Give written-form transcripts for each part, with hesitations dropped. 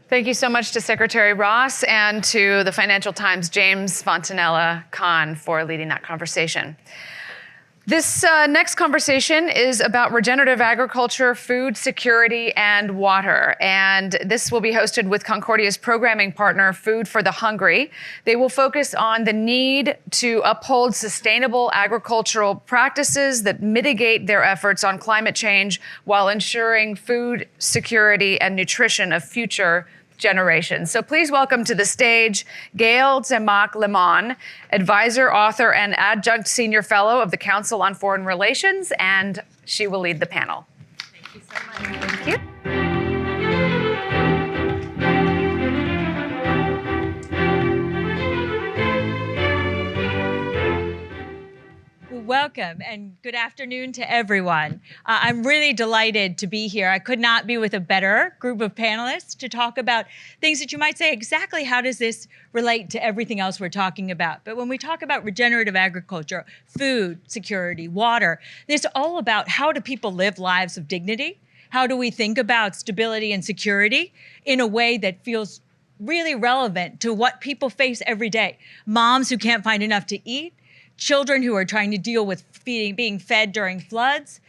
Thank you so much to Secretary Ross and to the Financial Times' James Fontanella Khan for leading that conversation. This next conversation is about regenerative agriculture, food security, and water. And this will be hosted with Concordia's programming partner, Food for the Hungry. They will focus on the need to uphold sustainable agricultural practices that mitigate their efforts on climate change while ensuring food security and nutrition of future generations. So please welcome to the stage Gayle Tzemach Lemmon, advisor, author, and adjunct senior fellow of the Council on Foreign Relations, and she will lead the panel. Thank you so much. Thank you. Welcome and good afternoon to everyone. I'm really delighted to be here. I could not be with a better group of panelists to talk about things that you might say, exactly how does this relate to everything else we're talking about? But when we talk about regenerative agriculture, food security, water, it's all about how do people live lives of dignity? How do we think about stability and security in a way that feels really relevant to what people face every day? Moms who can't find enough to eat, children who are trying to deal with being fed during floods,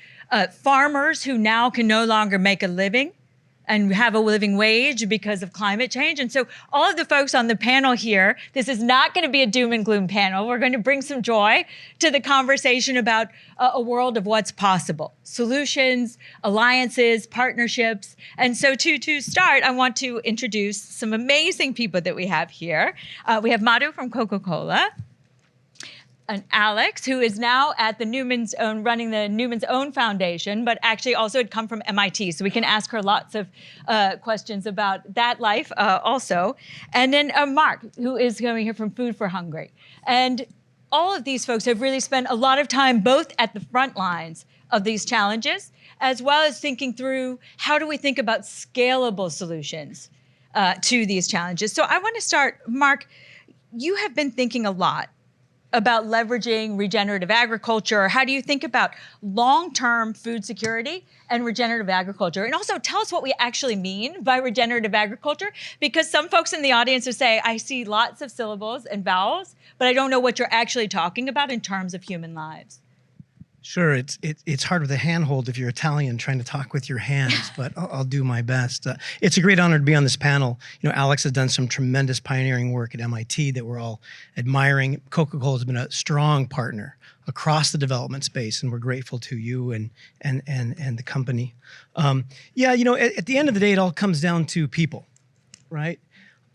farmers who now can no longer make a living and have a living wage because of climate change. And so all of the folks on the panel here, this is not going to be a doom and gloom panel. We're going to bring some joy to the conversation about a world of what's possible, solutions, alliances, partnerships. And so to start, I want to introduce some amazing people that we have here. We have Madhu from Coca-Cola, and Alex, who is now at the running the Newman's Own Foundation, but actually also had come from MIT. So we can ask her lots of questions about that life also. And then Mark, who is coming here from Food for Hungry. And all of these folks have really spent a lot of time both at the front lines of these challenges, as well as thinking through how do we think about scalable solutions to these challenges. So I want to start, Mark, you have been thinking a lot about leveraging regenerative agriculture. How do you think about long-term food security and regenerative agriculture? And also tell us what we actually mean by regenerative agriculture, because some folks in the audience will say, I see lots of syllables and vowels, but I don't know what you're actually talking about in terms of human lives. Sure, it's hard with a handhold if you're Italian trying to talk with your hands, but I'll do my best. It's a great honor to be on this panel. You know, Alex has done some tremendous pioneering work at MIT that we're all admiring. Coca-Cola has been a strong partner across the development space, and we're grateful to you and the company. Yeah, you know, at the end of the day, it all comes down to people, right?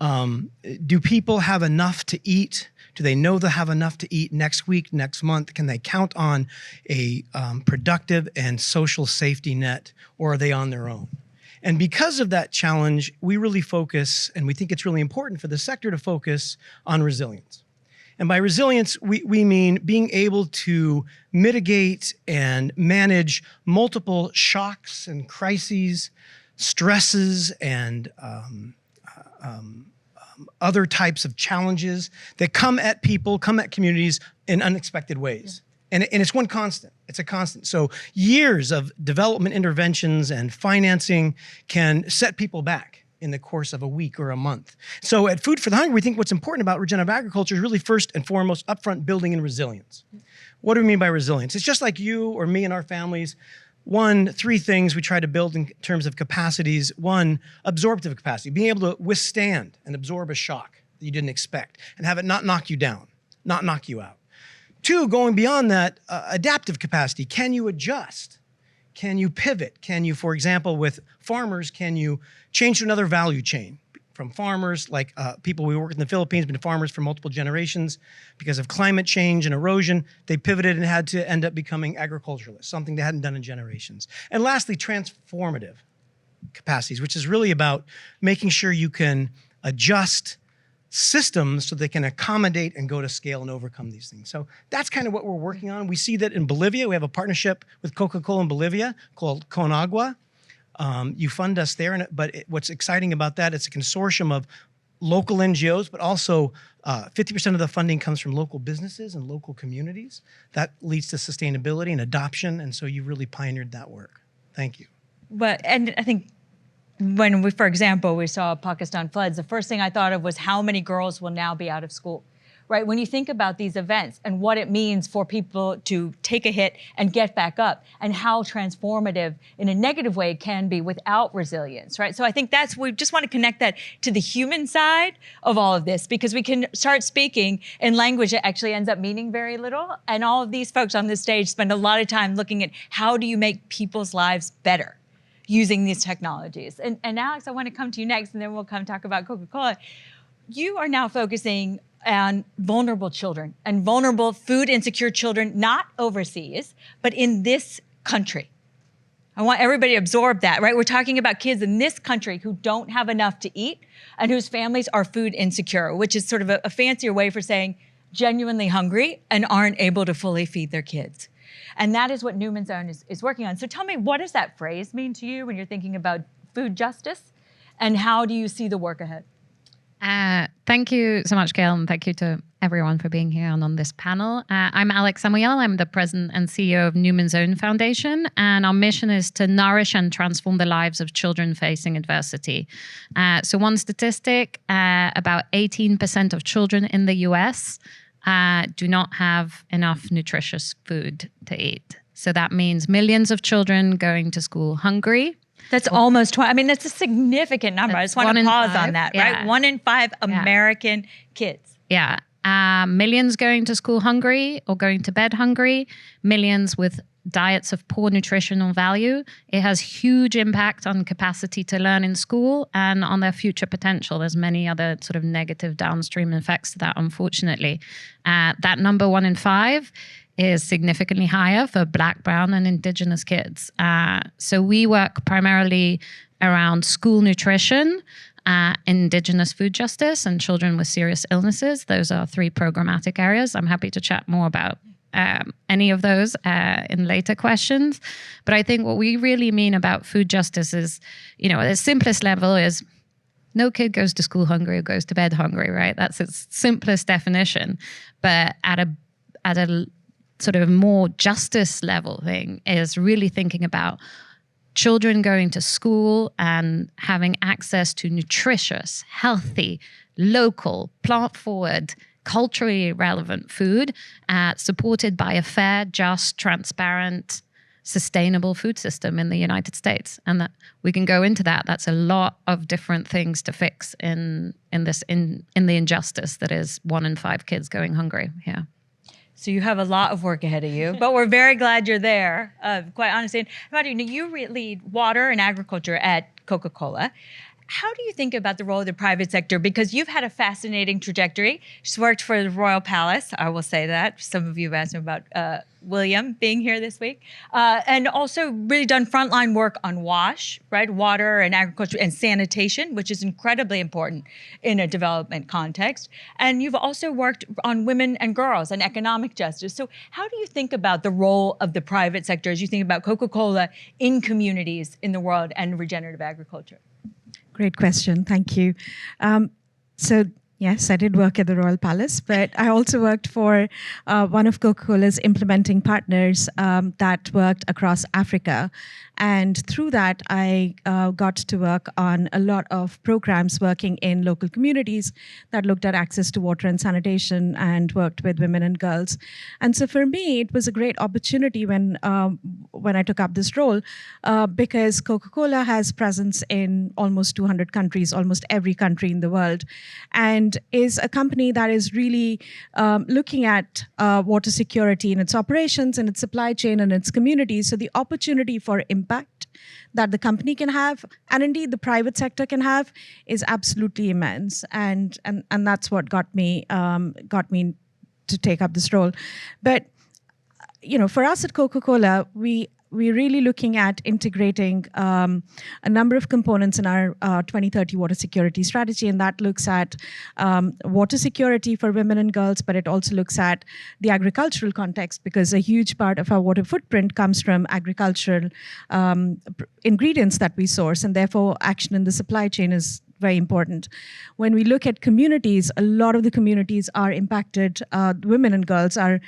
Do people have enough to eat? Do they know they'll have enough to eat next week, next month? Can they count on a productive and social safety net, or are they on their own? And because of that challenge, we really focus, and we think it's really important for the sector to focus on resilience. And by resilience, we mean being able to mitigate and manage multiple shocks and crises, stresses, and other types of challenges that come at people, come at communities in unexpected ways. Yeah. And it's one constant. It's a constant. So years of development interventions and financing can set people back in the course of a week or a month. So at Food for the Hungry, we think what's important about regenerative agriculture is really first and foremost upfront building in resilience. What do we mean by resilience? It's just like you or me and our families. Three things we try to build in terms of capacities. One, absorptive capacity, being able to withstand and absorb a shock that you didn't expect and have it not knock you down, not knock you out. Two, going beyond that, adaptive capacity. Can you adjust? Can you pivot? Can you, for example, with farmers, can you change to another value chain? From farmers, like people we work with in the Philippines, been farmers for multiple generations. Because of climate change and erosion, they pivoted and had to end up becoming agriculturalists, something they hadn't done in generations. And lastly, transformative capacities, which is really about making sure you can adjust systems so they can accommodate and go to scale and overcome these things. So that's kind of what we're working on. We see that in Bolivia. We have a partnership with Coca-Cola in Bolivia called Conagua. You fund us there, but what's exciting about that, it's a consortium of local NGOs, but also 50% of the funding comes from local businesses and local communities. That leads to sustainability and adoption, and so you really pioneered that work. Thank you. And I think when we, for example, we saw Pakistan floods, the first thing I thought of was how many girls will now be out of school, right? When you think about these events and what it means for people to take a hit and get back up, and how transformative in a negative way it can be without resilience, right? So I think we just want to connect that to the human side of all of this, because we can start speaking in language that actually ends up meaning very little. And all of these folks on this stage spend a lot of time looking at how do you make people's lives better using these technologies. And Alex, I want to come to you next, and then we'll come talk about Coca-Cola. You are now focusing on vulnerable children and vulnerable food insecure children, not overseas, but in this country. I want everybody to absorb that, right? We're talking about kids in this country who don't have enough to eat and whose families are food insecure, which is sort of a fancier way for saying genuinely hungry and aren't able to fully feed their kids. And that is what Newman's Own is working on. So tell me, what does that phrase mean to you when you're thinking about food justice? And how do you see the work ahead? Thank you so much, Gayle, and thank you to everyone for being here and on this panel. I'm Amouyel. I'm the president and CEO of Newman's Own Foundation, and our mission is to nourish and transform the lives of children facing adversity. So one statistic, about 18% of children in the US do not have enough nutritious food to eat. So that means millions of children going to school hungry. That's almost 20. I mean, that's a significant number. I just want to pause on that, right? 1 in 5 American kids. Yeah. Millions going to school hungry or going to bed hungry. Millions with diets of poor nutritional value. It has huge impact on capacity to learn in school and on their future potential. There's many other sort of negative downstream effects to that, unfortunately. That number 1 in 5 is significantly higher for Black, Brown, and Indigenous kids. So we work primarily around school nutrition, Indigenous food justice, and children with serious illnesses. Those are 3 programmatic areas. I'm happy to chat more about any of those in later questions. But I think what we really mean about food justice is, at the simplest level is no kid goes to school hungry or goes to bed hungry, right? That's its simplest definition. But at a sort of more justice level thing is really thinking about children going to school and having access to nutritious, healthy, local, plant-forward, culturally relevant food, supported by a fair, just, transparent, sustainable food system in the United States. And that we can go into that. That's a lot of different things to fix in the injustice that is 1 in 5 kids going hungry here. So you have a lot of work ahead of you, but we're very glad you're there, quite honestly. And Madhu, you lead water and agriculture at Coca-Cola. How do you think about the role of the private sector? Because you've had a fascinating trajectory. She's worked for the Royal Palace, I will say that. Some of you have asked me about William being here this week. And also really done frontline work on WASH, right? Water and agriculture and sanitation, which is incredibly important in a development context. And you've also worked on women and girls and economic justice. So how do you think about the role of the private sector as you think about Coca-Cola in communities in the world and regenerative agriculture? Great question. Thank you. So yes, I did work at the Royal Palace, but I also worked for one of Coca-Cola's implementing partners that worked across Africa. And through that, I got to work on a lot of programs working in local communities that looked at access to water and sanitation and worked with women and girls. And so for me, it was a great opportunity when I took up this role because Coca-Cola has presence in almost 200 countries, almost every country in the world, and is a company that is really looking at water security in its operations, in its supply chain, and its communities. So the opportunity for impact that the company can have, and indeed the private sector can have, is absolutely immense. And that's what got me to take up this role. But for us at Coca-Cola, we're really looking at integrating a number of components in our 2030 water security strategy, and that looks at water security for women and girls, but it also looks at the agricultural context, because a huge part of our water footprint comes from agricultural ingredients that we source, and therefore action in the supply chain is very important. When we look at communities, a lot of the communities are impacted. Women and girls are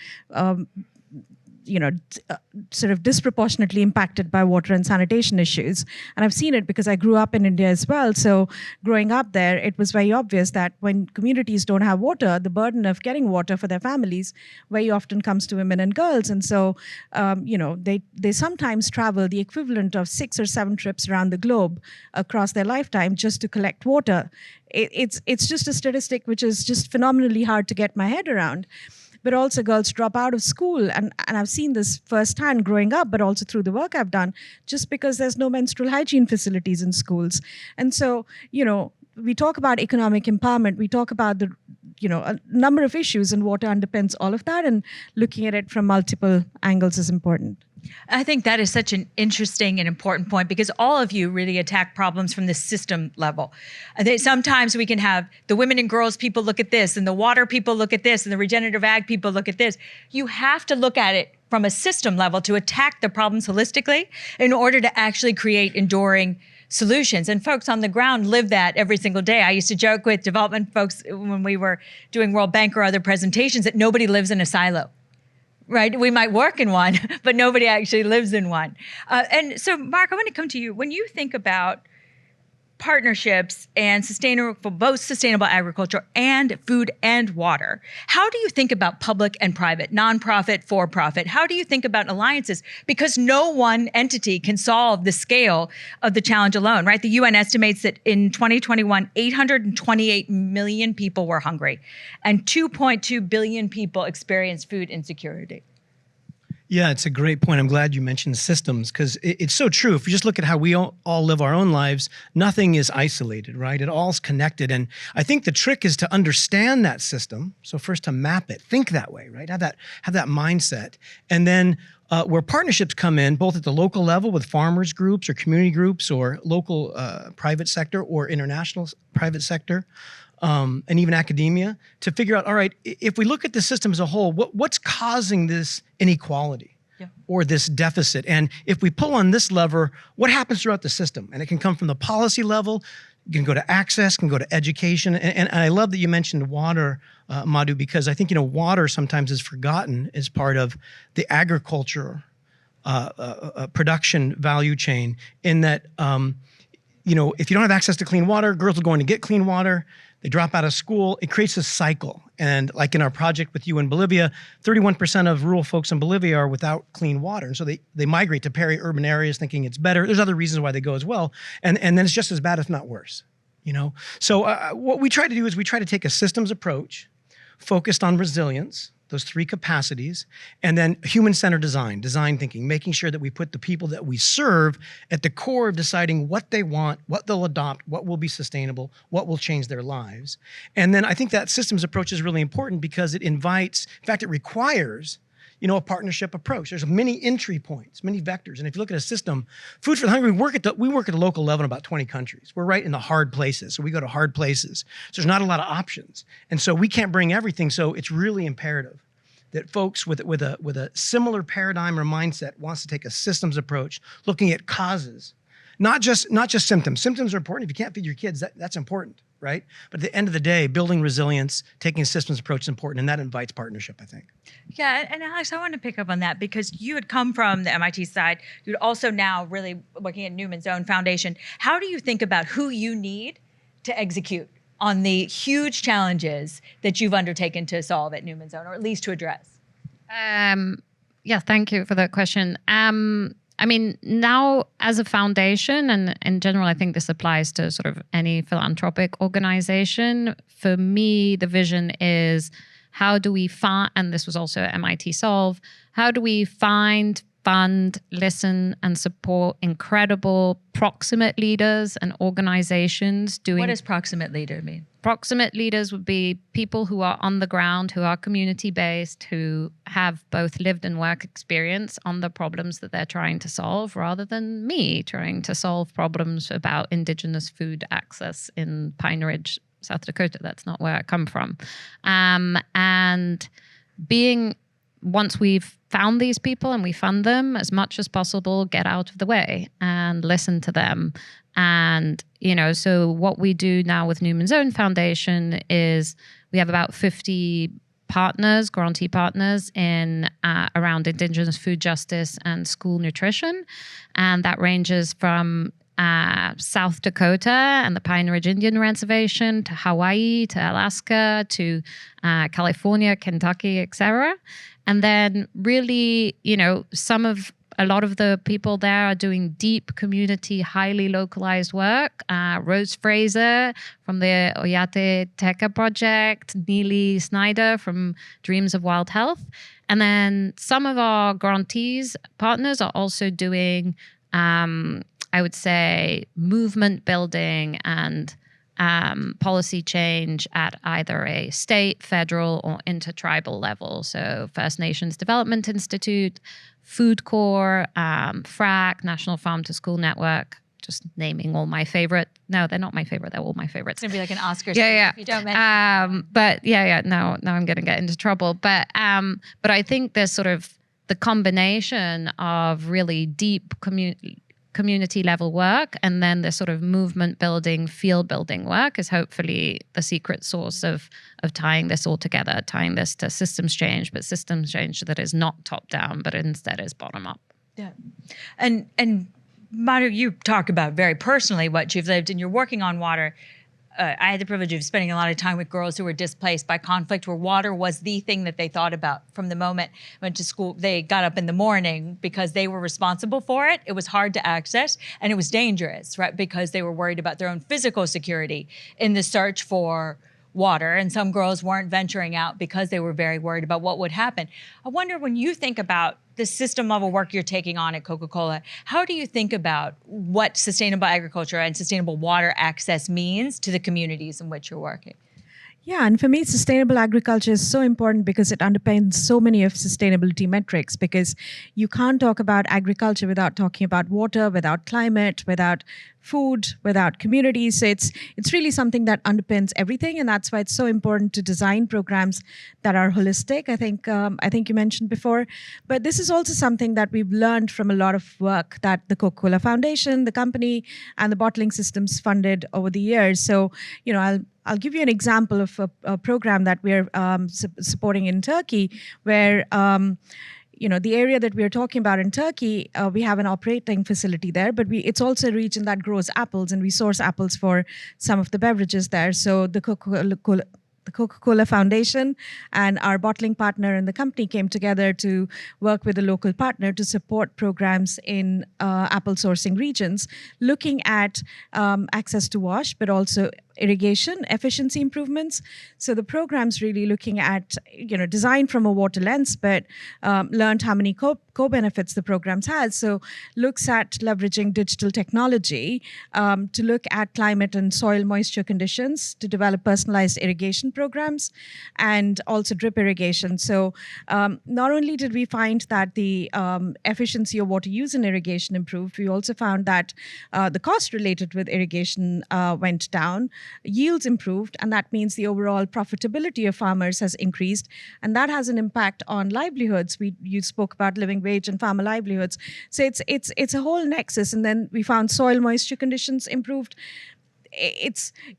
sort of disproportionately impacted by water and sanitation issues. And I've seen it because I grew up in India as well. So growing up there, it was very obvious that when communities don't have water, the burden of getting water for their families very often comes to women and girls. And so, they sometimes travel the equivalent of 6 or 7 trips around the globe across their lifetime just to collect water. It's just a statistic which is just phenomenally hard to get my head around. But also girls drop out of school. And I've seen this firsthand growing up, but also through the work I've done, just because there's no menstrual hygiene facilities in schools. And so, we talk about economic empowerment, we talk about a number of issues, and water underpins all of that, and looking at it from multiple angles is important. I think that is such an interesting and important point, because all of you really attack problems from the system level. Sometimes we can have the women and girls people look at this, and the water people look at this, and the regenerative ag people look at this. You have to look at it from a system level to attack the problems holistically in order to actually create enduring solutions. And folks on the ground live that every single day. I used to joke with development folks when we were doing World Bank or other presentations that nobody lives in a silo. Right? We might work in one, but nobody actually lives in one. And so, Mark, I want to come to you. When you think about partnerships and both sustainable agriculture and food and water, how do you think about public and private, nonprofit, for-profit? How do you think about alliances? Because no one entity can solve the scale of the challenge alone, right? The UN estimates that in 2021, 828 million people were hungry and 2.2 billion people experienced food insecurity. Yeah, it's a great point. I'm glad you mentioned systems, because it's so true. If you just look at how we all live our own lives, nothing is isolated, right? It all's connected. And I think the trick is to understand that system. So first to map it, think that way, right? Have that mindset. And then where partnerships come in, both at the local level with farmers groups or community groups or local private sector or international private sector, and even academia, to figure out, all right, if we look at the system as a whole, what's causing this inequality or this deficit? And if we pull on this lever, what happens throughout the system? And it can come from the policy level, it can go to access, can go to education. And I love that you mentioned water, Madhu, because I think, water sometimes is forgotten as part of the agriculture production value chain, in that, if you don't have access to clean water, girls are going to get clean water. They drop out of school. It creates a cycle. And like in our project with you in Bolivia, 31% of rural folks in Bolivia are without clean water. And so they migrate to peri-urban areas thinking it's better. There's other reasons why they go as well. And then it's just as bad, if not worse. So what we try to do is we try to take a systems approach focused on resilience, those 3 capacities, and then human-centered design thinking, making sure that we put the people that we serve at the core of deciding what they want, what they'll adopt, what will be sustainable, what will change their lives. And then I think that systems approach is really important because it invites, in fact, it requires, a partnership approach. There's many entry points, many vectors. And if you look at a system, Food for the Hungry, we work at a local level in about 20 countries. We're right in the hard places. So we go to hard places. So there's not a lot of options. And so we can't bring everything. So it's really imperative that folks with a similar paradigm or mindset wants to take a systems approach, looking at causes, not just symptoms. Symptoms are important. If you can't feed your kids, that's important, right? But at the end of the day, building resilience, taking a systems approach is important, and that invites partnership, I think. Yeah, and Alex, I want to pick up on that, because you had come from the MIT side. You're also now really working at Newman's Own Foundation. How do you think about who you need to execute on the huge challenges that you've undertaken to solve at Newman's Own, or at least to address? Yeah, thank you for that question. Now as a foundation, and in general, I think this applies to sort of any philanthropic organization. For me, the vision is, how do we find, and this was also MIT Solve, how do we find, fund, listen, and support incredible proximate leaders and organizations doing... What does proximate leader mean? Proximate leaders would be people who are on the ground, who are community-based, who have both lived and work experience on the problems that they're trying to solve, rather than me trying to solve problems about indigenous food access in Pine Ridge, South Dakota. That's not where I come from. And once we've found these people and we fund them, as much as possible, get out of the way and listen to them. And, so what we do now with Newman's Own Foundation is we have about 50 partners, grantee partners in around Indigenous food justice and school nutrition. And that ranges from South Dakota and the Pine Ridge Indian Reservation to Hawaii to Alaska to California, Kentucky, etc. And then really, a lot of the people there are doing deep community, highly localized work. Rose Fraser from the Oyate Teka Project, Neely Snyder from Dreams of Wild Health. And then some of our grantees partners are also doing, I would say, movement building and policy change at either a state, federal, or intertribal level. So First Nations Development Institute, Food Corps, FRAC, National Farm to School Network, just naming all my favorite. No, they're not my favorite. They're all my favorites. It's going to be like an Oscar. Yeah. If you don't mention But now I'm going to get into trouble. But I think there's sort of the combination of really deep community level work and then the sort of movement building, field building work is hopefully the secret sauce of tying this all together, tying this to systems change, but systems change that is not top down, but instead is bottom up. Yeah. And Madhu, you talk about very personally what you've lived, and you're working on water. I had the privilege of spending a lot of time with girls who were displaced by conflict, where water was the thing that they thought about from the moment went to school. They got up in the morning because they were responsible for it. It was hard to access and it was dangerous, right? Because they were worried about their own physical security in the search for water. And some girls weren't venturing out because they were very worried about what would happen. I wonder, when you think about the system level work you're taking on at Coca-Cola, how do you think about what sustainable agriculture and sustainable water access means to the communities in which you're working? Yeah, and for me, sustainable agriculture is so important because it underpins so many of sustainability metrics, because you can't talk about agriculture without talking about water, without climate, without food, without communities. So it's really something that underpins everything, and that's why it's so important to design programs that are holistic. I think you mentioned before, but this is also something that we've learned from a lot of work that the Coca-Cola Foundation, the company, and the bottling systems funded over the years. So I'll give you an example of a program that we're supporting in Turkey, where the area that we're talking about in Turkey, we have an operating facility there, but it's also a region that grows apples, and we source apples for some of the beverages there. So the Coca-Cola Foundation and our bottling partner and the company came together to work with a local partner to support programs in apple sourcing regions, looking at access to wash, but also irrigation efficiency improvements. So the program's really looking at, design from a water lens, but learned how many co-benefits the programs has. So looks at leveraging digital technology to look at climate and soil moisture conditions to develop personalized irrigation programs and also drip irrigation. So not only did we find that the efficiency of water use in irrigation improved, we also found that the cost related with irrigation went down, yields improved, and that means the overall profitability of farmers has increased, and that has an impact on livelihoods. You spoke about living wage and farmer livelihoods. So it's a whole nexus, and then we found soil moisture conditions improved.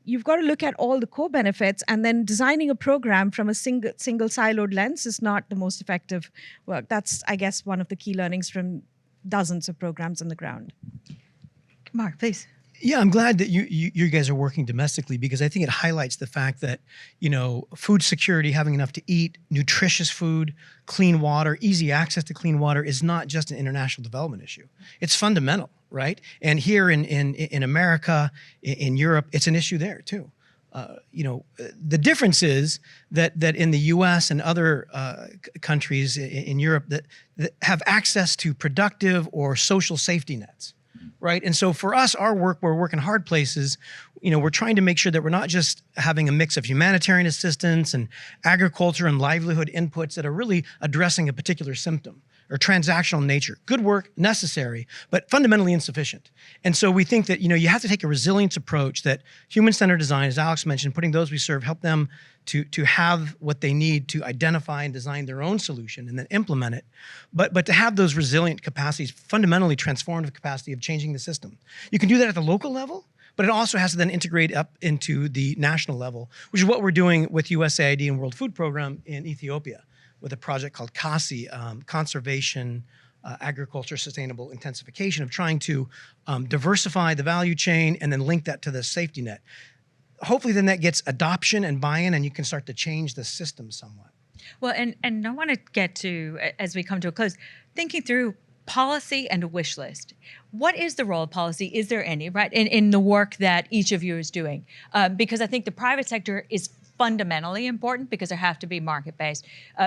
You've got to look at all the co-benefits, and then designing a program from a single siloed lens is not the most effective work. That's, I guess, one of the key learnings from dozens of programs on the ground. Mark, please. Yeah, I'm glad that you guys are working domestically, because I think it highlights the fact that, food security, having enough to eat, nutritious food, clean water, easy access to clean water is not just an international development issue. It's fundamental, right? And here in America, in Europe, it's an issue there too. The difference is that in the U.S. and other countries in Europe that have access to productive or social safety nets. Right. And so for us, our work, we're working hard places, we're trying to make sure that we're not just having a mix of humanitarian assistance and agriculture and livelihood inputs that are really addressing a particular symptom or transactional nature. Good work, necessary, but fundamentally insufficient. And so we think that, you have to take a resilience approach, that human-centered design, as Alex mentioned, putting those we serve, help them to have what they need to identify and design their own solution and then implement it. But to have those resilient capacities, fundamentally transformative capacity of changing the system. You can do that at the local level, but it also has to then integrate up into the national level, which is what we're doing with USAID and World Food Program in Ethiopia with a project called CASI, Conservation, Agriculture, Sustainable Intensification, of trying to diversify the value chain and then link that to the safety net. Hopefully then that gets adoption and buy-in, and you can start to change the system somewhat. Well, and I want to get to, as we come to a close, thinking through policy and a wish list. What is the role of policy? Is there any, right, in the work that each of you is doing? Because I think the private sector is fundamentally important because there have to be market-based,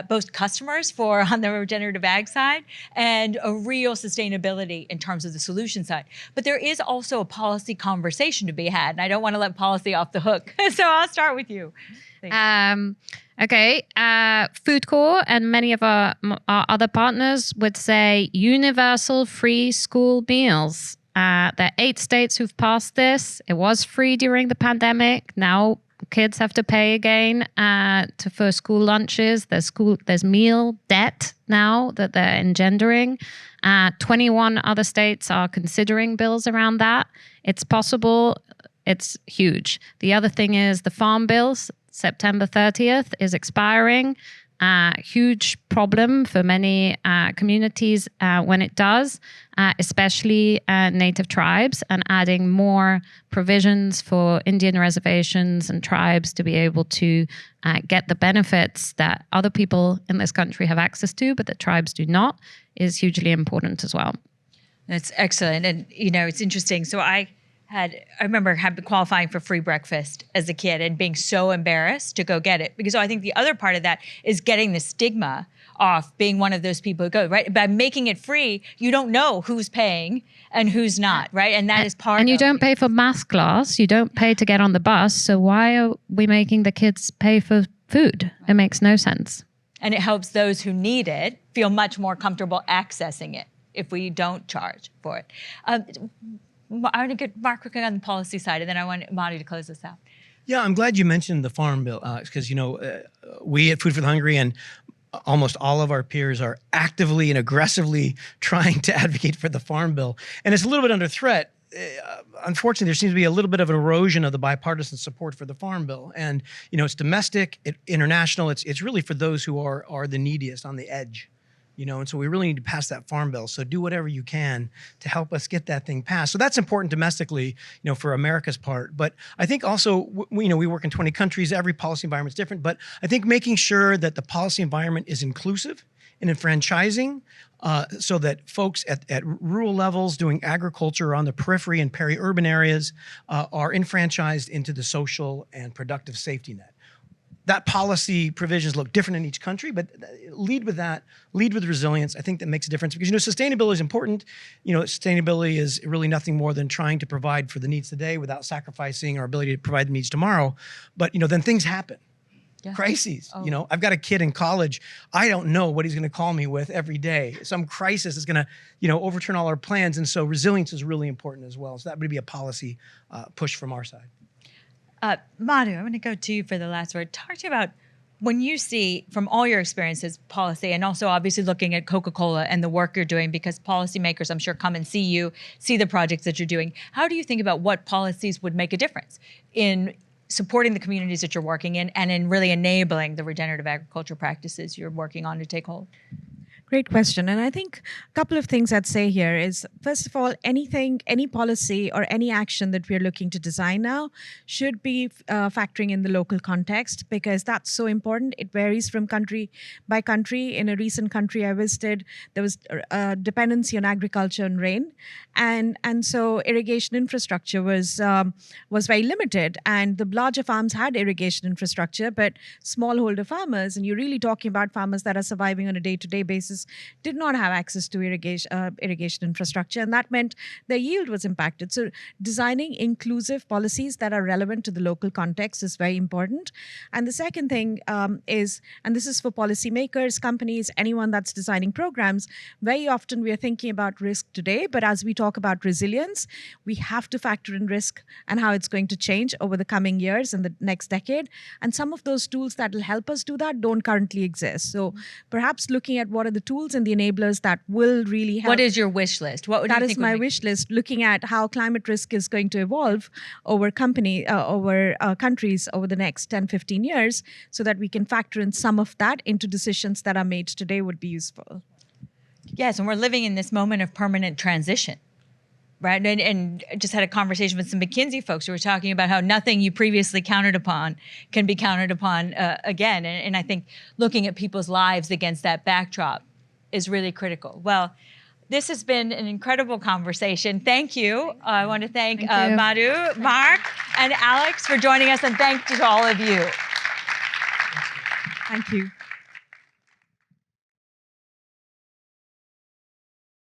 both customers for on the regenerative ag side and a real sustainability in terms of the solution side. But there is also a policy conversation to be had, and I don't want to let policy off the hook. So I'll start with you. Okay, Food Corps and many of our other partners would say universal free school meals. There are 8 states who've passed this. It was free during the pandemic. Now kids have to pay again for school lunches. There's meal debt now that they're engendering. 21 other states are considering bills around that. It's possible. It's huge. The other thing is the farm bills. September 30th is expiring. Huge problem for many communities when it does, especially native tribes, and adding more provisions for Indian reservations and tribes to be able to get the benefits that other people in this country have access to, but that tribes do not, is hugely important as well. That's excellent. And, it's interesting. So I remember qualifying for free breakfast as a kid and being so embarrassed to go get it. Because I think the other part of that is getting the stigma off, being one of those people who go, right? By making it free, you don't know who's paying and who's not, right? And that is part of it. And you don't pay for math class. You don't pay to get on the bus. So why are we making the kids pay for food? It makes no sense. And it helps those who need it feel much more comfortable accessing it if we don't charge for it. I want to get Mark quickly on the policy side, and then I want Madhu to close this out. Yeah, I'm glad you mentioned the farm bill, because we at Food for the Hungry and almost all of our peers are actively and aggressively trying to advocate for the farm bill, and it's a little bit under threat. Unfortunately, there seems to be a little bit of an erosion of the bipartisan support for the farm bill, and it's domestic, international. It's really for those who are the neediest, on the edge. And so we really need to pass that farm bill. So do whatever you can to help us get that thing passed. So that's important domestically, for America's part. But I think also, we work in 20 countries. Every policy environment is different. But I think making sure that the policy environment is inclusive and enfranchising, so that folks at rural levels doing agriculture on the periphery and peri-urban areas are enfranchised into the social and productive safety net. That policy provisions look different in each country, but lead with that, lead with resilience. I think that makes a difference because, sustainability is important. Sustainability is really nothing more than trying to provide for the needs today without sacrificing our ability to provide the needs tomorrow. But, then things happen. Yeah. Crises. Oh. I've got a kid in college. I don't know what he's going to call me with every day. Some crisis is going to, overturn all our plans. And so resilience is really important as well. So that would be a policy push from our side. Madhu, I'm going to go to you for the last word. Talk to you about when you see, from all your experiences, policy, and also obviously looking at Coca-Cola and the work you're doing, because policymakers, I'm sure, come and see you, see the projects that you're doing. How do you think about what policies would make a difference in supporting the communities that you're working in and in really enabling the regenerative agriculture practices you're working on to take hold? Great question. And I think a couple of things I'd say here is, first of all, any policy or any action that we're looking to design now should be factoring in the local context, because that's so important. It varies from country by country. In a recent country I visited, there was a dependency on agriculture and rain. And so irrigation infrastructure was very limited. And the larger farms had irrigation infrastructure, but smallholder farmers, and you're really talking about farmers that are surviving on a day-to-day basis, did not have access to irrigation infrastructure, and that meant their yield was impacted. So designing inclusive policies that are relevant to the local context is very important. And the second thing is, and this is for policymakers, companies, anyone that's designing programs, very often we are thinking about risk today, but as we talk about resilience, we have to factor in risk and how it's going to change over the coming years and the next decade. And some of those tools that will help us do that don't currently exist. So perhaps looking at what are the tools and the enablers that will really help. What is your wish list? What would That you is think my would make- wish list, looking at how climate risk is going to evolve over countries over the next 10, 15 years, so that we can factor in some of that into decisions that are made today would be useful. Yes, and we're living in this moment of permanent transition, right? And I just had a conversation with some McKinsey folks who were talking about how nothing you previously counted upon can be counted upon again. And I think looking at people's lives against that backdrop is really critical. Well, this has been an incredible conversation. Thank you. I want to thank Thank you. Madhu, Mark, and Alex for joining us, and thank you to all of you. Thank you.